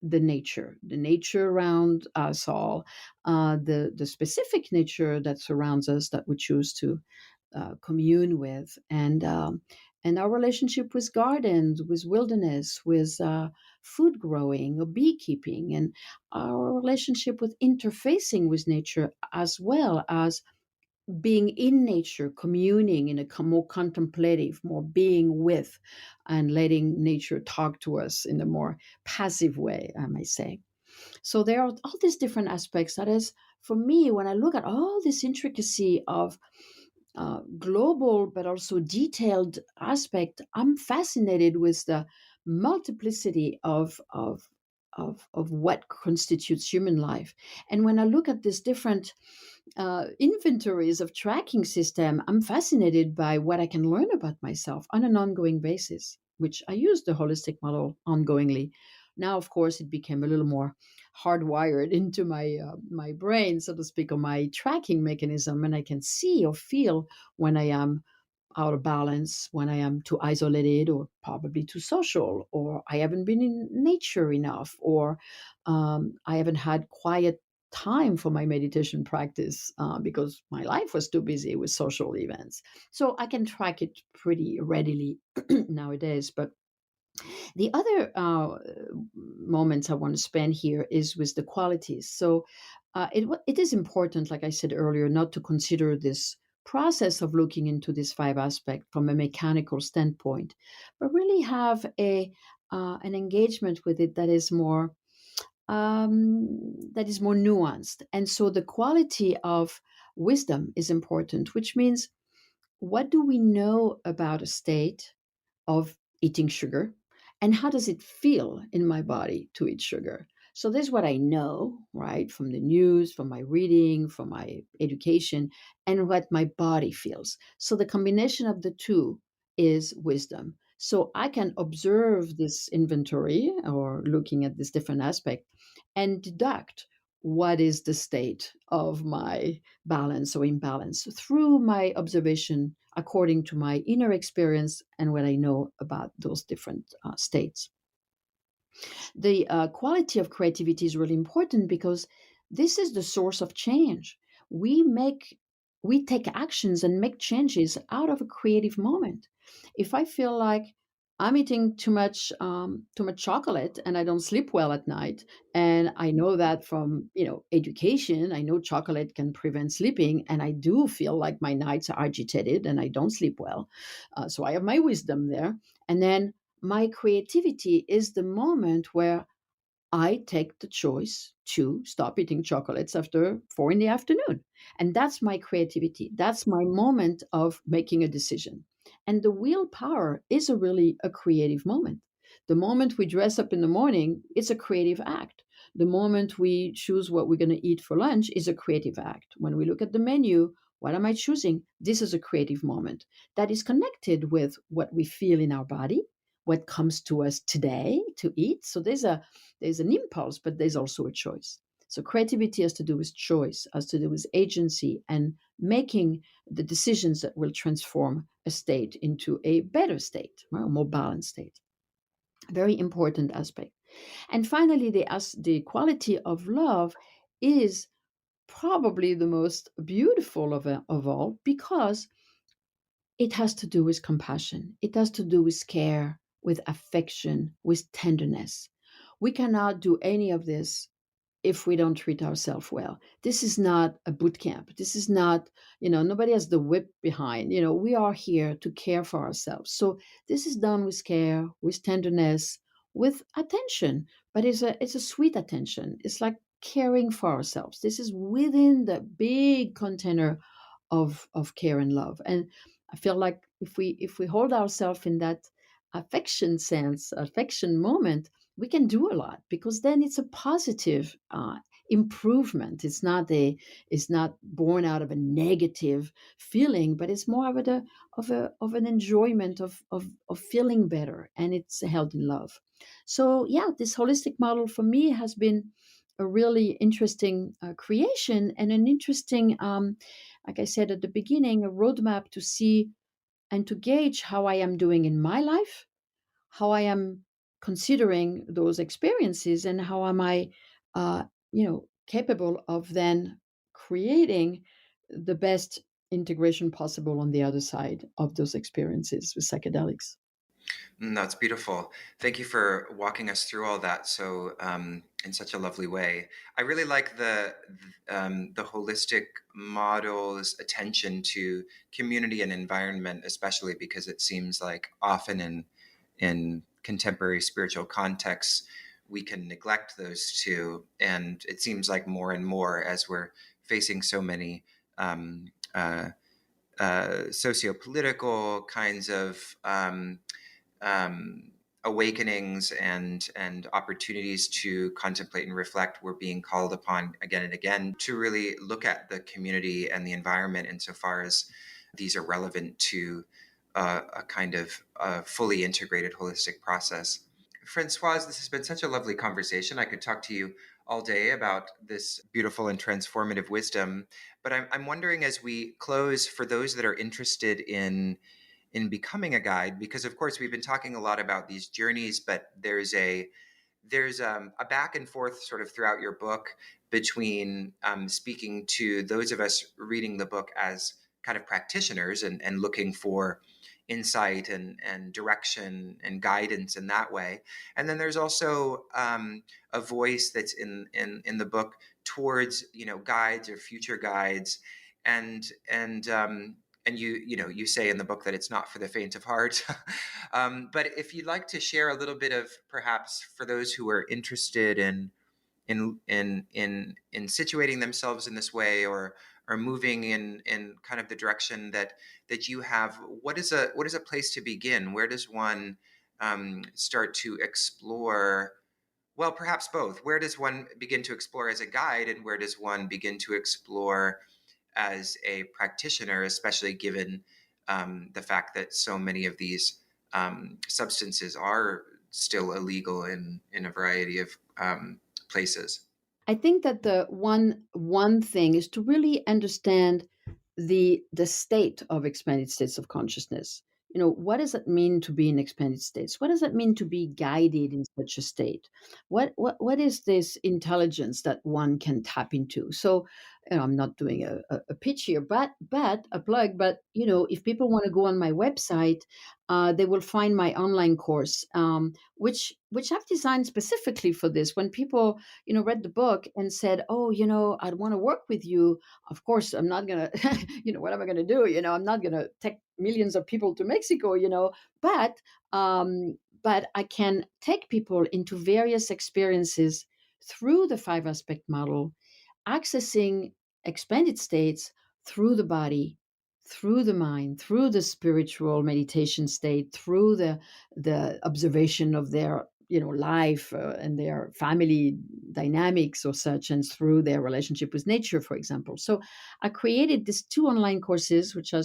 the nature around us all, the specific nature that surrounds us that we choose to commune with, and our relationship with gardens, with wilderness, with food growing or beekeeping, and our relationship with interfacing with nature, as well as being in nature, communing in a more contemplative, more being with, and letting nature talk to us in a more passive way, I might say. So there are all these different aspects. That is, for me, when I look at all this intricacy of global but also detailed aspect, I'm fascinated with the multiplicity of what constitutes human life. And when I look at these different inventories of tracking system, I'm fascinated by what I can learn about myself on an ongoing basis, which I use the holistic model ongoingly. Now, of course, it became a little more hardwired into my brain, so to speak, or my tracking mechanism, and I can see or feel when I am out of balance, when I am too isolated or probably too social, or I haven't been in nature enough, or I haven't had quiet time for my meditation practice because my life was too busy with social events. So I can track it pretty readily nowadays. But the other moments I want to spend here is with the qualities. So it is important, like I said earlier, not to consider this process of looking into these five aspects from a mechanical standpoint, but really have a an engagement with it that is more nuanced. And so the quality of wisdom is important, which means what do we know about a state of eating sugar, and how does it feel in my body to eat sugar? So this is what I know, right, from the news, from my reading, from my education, and what my body feels. So the combination of the two is wisdom. So I can observe this inventory or looking at this different aspect and deduct what is the state of my balance or imbalance through my observation according to my inner experience and what I know about those different states. The quality of creativity is really important because this is the source of change. We make we take actions and make changes out of a creative moment. If I feel like I'm eating too much chocolate and I don't sleep well at night, and I know that from education, I know chocolate can prevent sleeping, and I do feel like my nights are agitated and I don't sleep well. So I have my wisdom there, and then my creativity is the moment where I take the choice to stop eating chocolates after 4 in the afternoon. And that's my creativity. That's my moment of making a decision. And the willpower is really a creative moment. The moment we dress up in the morning, it's a creative act. The moment we choose what we're going to eat for lunch is a creative act. When we look at the menu, what am I choosing? This is a creative moment that is connected with what we feel in our body, what comes to us today to eat. So there's an impulse, but there's also a choice. So creativity has to do with choice, has to do with agency and making the decisions that will transform a state into a better state, a more balanced state. Very important aspect. And finally, the quality of love is probably the most beautiful of all because it has to do with compassion. It has to do with care, with affection, with tenderness. We cannot do any of this if we don't treat ourselves well. This is not a boot camp. This is not, nobody has the whip behind. We are here to care for ourselves. So this is done with care, with tenderness, with attention, but it's a sweet attention. It's like caring for ourselves. This is within the big container of care and love. And I feel like if we hold ourselves in that affection moment, we can do a lot because then it's a positive improvement. It's not born out of a negative feeling, but it's more of an enjoyment of feeling better, and it's held in love. So yeah, this holistic model for me has been a really interesting creation and an interesting, like I said at the beginning, a roadmap to see and to gauge how I am doing in my life, how I am considering those experiences, and how am I, capable of then creating the best integration possible on the other side of those experiences with psychedelics. That's beautiful. Thank you for walking us through all that in such a lovely way. I really like the holistic model's attention to community and environment, especially because it seems like often in contemporary spiritual contexts we can neglect those two, and it seems like more and more as we're facing so many um, uh, socio-political kinds of um, awakenings and opportunities to contemplate and reflect, we're being called upon again and again to really look at the community and the environment insofar as these are relevant to a kind of fully integrated holistic process. Francoise, this has been such a lovely conversation. I could talk to you all day about this beautiful and transformative wisdom, but I'm wondering, as we close, for those that are interested in becoming a guide, because of course we've been talking a lot about these journeys, but there's a back and forth sort of throughout your book between speaking to those of us reading the book as kind of practitioners and looking for insight and direction and guidance in that way. And then there's also a voice that's in the book towards, guides or future guides. And you say in the book that it's not for the faint of heart. But if you'd like to share a little bit of, perhaps for those who are interested in situating themselves in this way, or moving in kind of the direction that you have, what is a place to begin? Where does one start to explore? Well, perhaps both. Where does one begin to explore as a guide, and where does one begin to explore as a practitioner, especially given the fact that so many of these substances are still illegal in a variety of places? I think that the one thing is to really understand the state of expanded states of consciousness. What does it mean to be in expanded states? What does it mean to be guided in such a state? What is this intelligence that one can tap into? So, I'm not doing a pitch here, but a plug. But if people want to go on my website, they will find my online course, which I've designed specifically for this. When people read the book and said, "Oh, I'd want to work with you," of course, I'm not gonna, what am I gonna do? I'm not gonna take millions of people to Mexico, but but I can take people into various experiences through the five aspect model, accessing expanded states through the body, through the mind, through the spiritual meditation state, through the observation of their life and their family dynamics or such, and through their relationship with nature, for example. So I created these two online courses, which are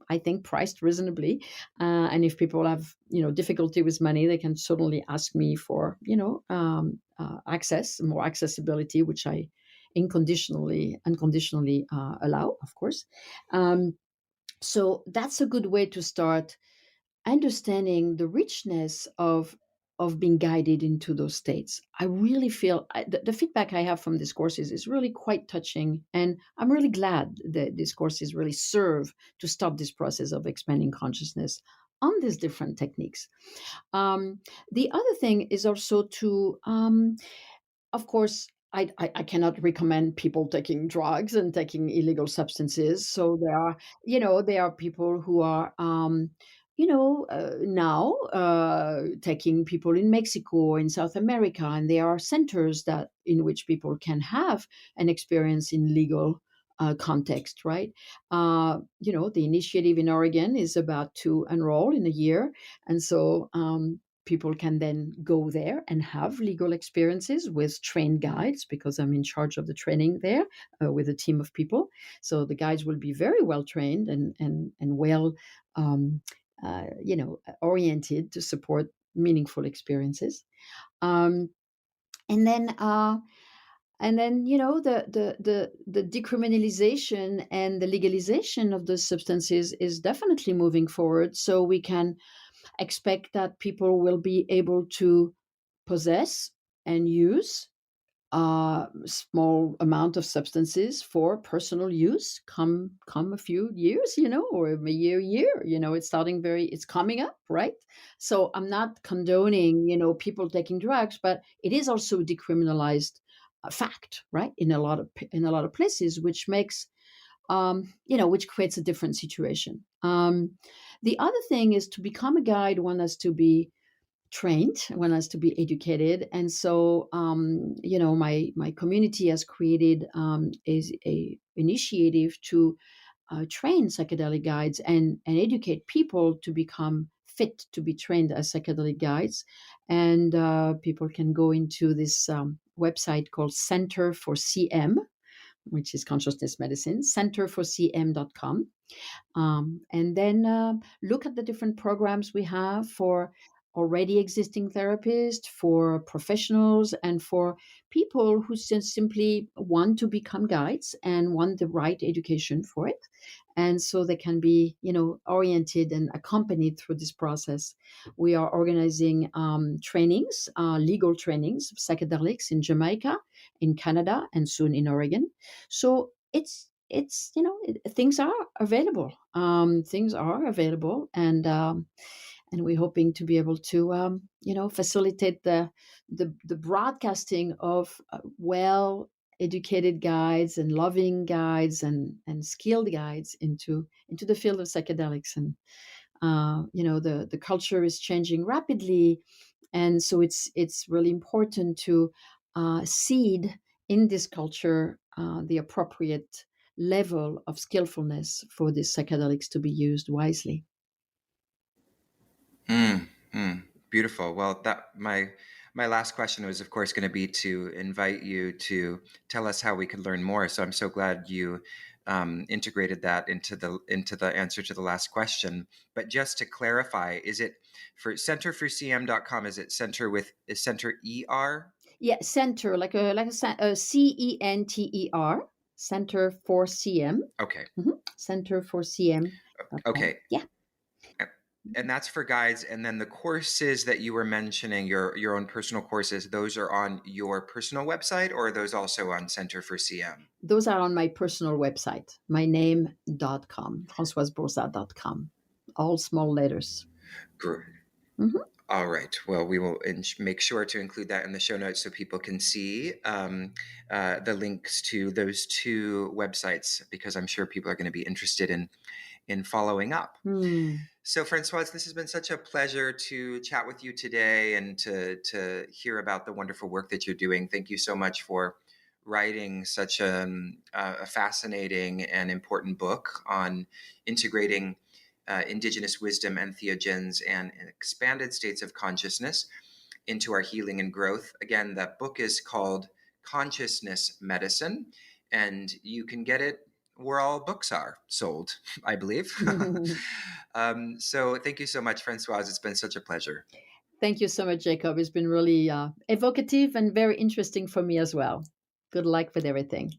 I think priced reasonably, and if people have difficulty with money, they can certainly ask me for access, more accessibility, which I unconditionally allow, of course. So that's a good way to start understanding the richness of being guided into those states. I really feel the feedback I have from these courses is really quite touching, and I'm really glad that these courses really serve to stop this process of expanding consciousness on these different techniques. The other thing is also to of course, I cannot recommend people taking drugs and taking illegal substances. So there are people who are, now taking people in Mexico or in South America, and there are centers that in which people can have an experience in legal context, right? The initiative in Oregon is about to enroll in a year, and so people can then go there and have legal experiences with trained guides, because I'm in charge of the training there with a team of people. So the guides will be very well trained and well, oriented to support meaningful experiences. Um, and then. The decriminalization and the legalization of those substances is definitely moving forward. So we can expect that people will be able to possess and use small amount of substances for personal use come a few years, or a year, it's coming up, right? So I'm not condoning, people taking drugs, but it is also decriminalized fact, right, in a lot of places, which makes which creates a different situation. The other thing is, to become a guide, one has to be trained, one has to be educated, and so my community has created a initiative to train psychedelic guides and educate people to become fit to be trained as psychedelic guides. And people can go into this website called Center for CM, which is consciousness medicine, centerforcm.com. And then look at the different programs we have for already existing therapists, for professionals, and for people who just simply want to become guides and want the right education for it. And so they can be, oriented and accompanied through this process. We are organizing trainings, legal trainings of psychedelics in Jamaica, in Canada, and soon in Oregon. So things are available. Things are available, and we're hoping to be able to facilitate the broadcasting of well educated guides and loving guides and skilled guides into the field of psychedelics. And the culture is changing rapidly, and so it's really important to seed in this culture the appropriate level of skillfulness for these psychedelics to be used wisely. Mm, mm, beautiful. Well, that my last question was, of course, going to be to invite you to tell us how we could learn more. So I'm so glad you integrated that into the answer to the last question. But just to clarify, is it for centerforcm.com? Is it center with is center ER? Yeah, center, a CENTER, Center for CM. Okay. Center for CM.com. Okay. Yeah. And that's for guides. And then the courses that you were mentioning, your own personal courses, those are on your personal website, or are those also on Center for CM? Those are on my personal website, myname.com, FrancoiseBourzat.com. All small letters. Great. Mhm. All right. Well, we will make sure to include that in the show notes so people can see the links to those two websites, because I'm sure people are going to be interested in following up. So, Françoise, this has been such a pleasure to chat with you today and to hear about the wonderful work that you're doing. Thank you so much for writing such a fascinating and important book on integrating indigenous wisdom, entheogens, and expanded states of consciousness into our healing and growth. Again, that book is called Consciousness Medicine, and you can get it where all books are sold, I believe. So thank you so much, Françoise. It's been such a pleasure. Thank you so much, Jacob. It's been really evocative and very interesting for me as well. Good luck with everything.